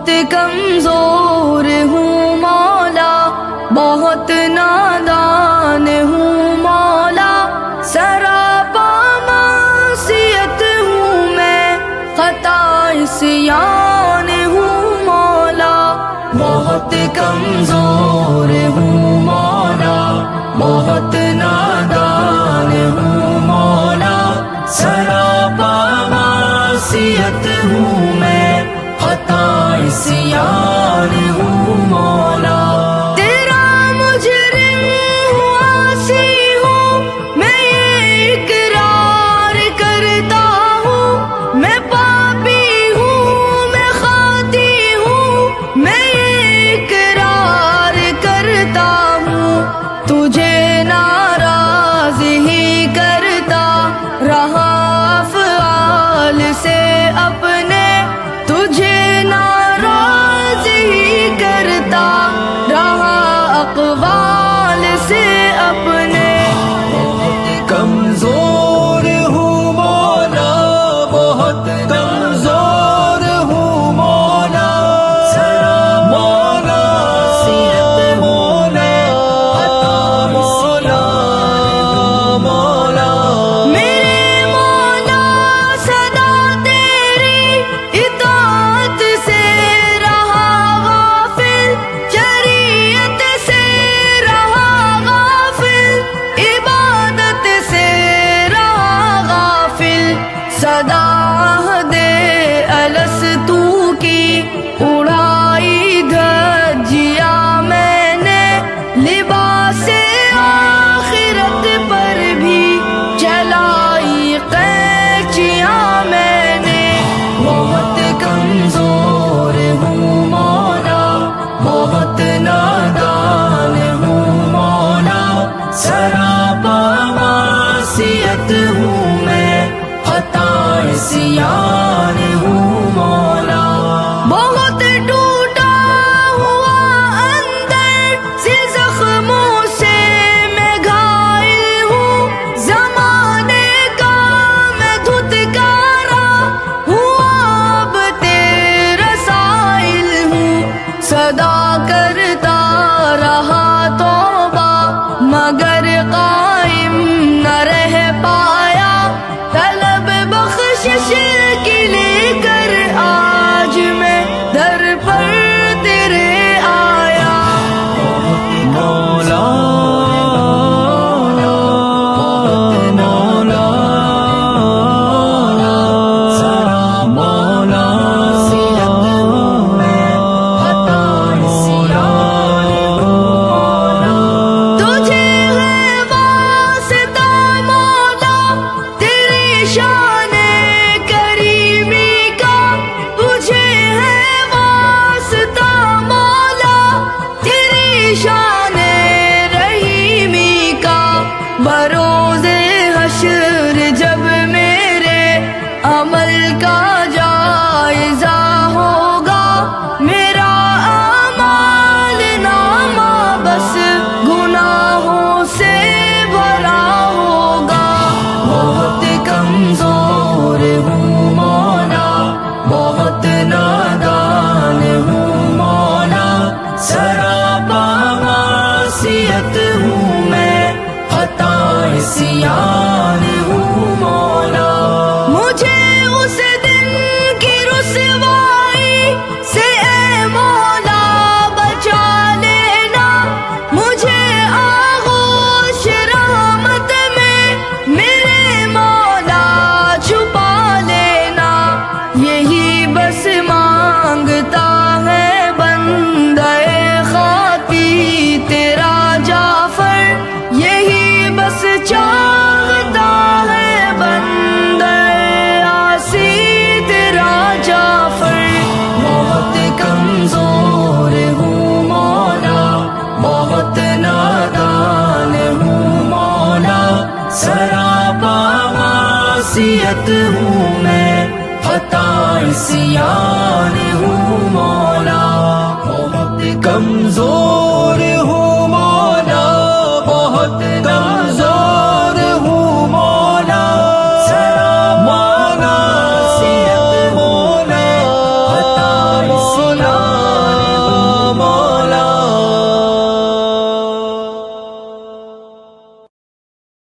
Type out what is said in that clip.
بہت کمزور ہوں مولا، بہت نادان ہوں مولا، سراپا معصیت ہوں میں، خطا عصیان ہوں مولا، بہت کمزور ہوں مولا، بہت نادان ہوں مولا، سراپا معصیت ہوں میں، خطا عصیان ہوں مولا۔ تیرا مجرم ہوں، عاصی ہوں، میں یہ اقرار کرتا ہوں، میں پاپی ہوں، میں خاطی ہوں، میں یہ اقرار کرتا ہوں، تجھے ناراض ہی کرتا رہا افعال سے اپنے، تجھے ناراض ہی کرتا رہا اقوال سے اپنے۔ کمزور ہوں مولا، بہت کمزور ہوں مولا، مولا مولا مولا مولا، میرے مولا صدا تیری اطاعت سے رہا غافل، شریعت سے رہا غافل، عبادت سے رہا غافل، صدا دے الستو کی اڑائی دھجیا میں نے، لباس آخرت پر بھی چلائی قینچیاں میں نے۔ بہت کمزور ہوں مولا، بہت نادان ہوں مولا، سراپا معصیت ہوں میں، خطا عصیان ہوں مولا۔ بہت ٹوٹا ہوا اندر سے زخموں سے میں گھائل ہوں، زمانے کا میں دھتکارا ہوں، اب تیرا سائل ہوں، صدا کرتا رہا توبہ مگر قائم نہ رہ پایا، طلب بخشش کی لے کر آج میں در پر تیرے آیا۔ مولا مولا مولا تجھے ہے واسطہ مولا تیری شان کریمی کا، تجھے ہے واسطہ مولا تیری شان رحیمی کا، بروز حشر جب میرے عمل کا جائزہ ہوگا، میرا اعمال نامہ بس گناہوں سے بھرا ہوگا۔ بہت کمزور ہوں مولا، بہت نادان ہوں مولا، سراپا معصیت ہوں میں، خطا عصیان ہوں مولا۔ مجھے اس دن کی رسوائی سے اے مولا بچا لینا، مجھے آغوش رحمت میں میرے مولا چھپا لینا، یہی بس مانگتا ہے بندہ خاطی تیرا جعفر، یہی بس چاہتا ہے بندہ عاصی تیرا جعفر۔ بہت کمزور ہوں مولا، بہت نادان ہوں مولا، سراپا معصیت ہوں میں، خطا عصیان ہوں مولا۔ بہت کمزور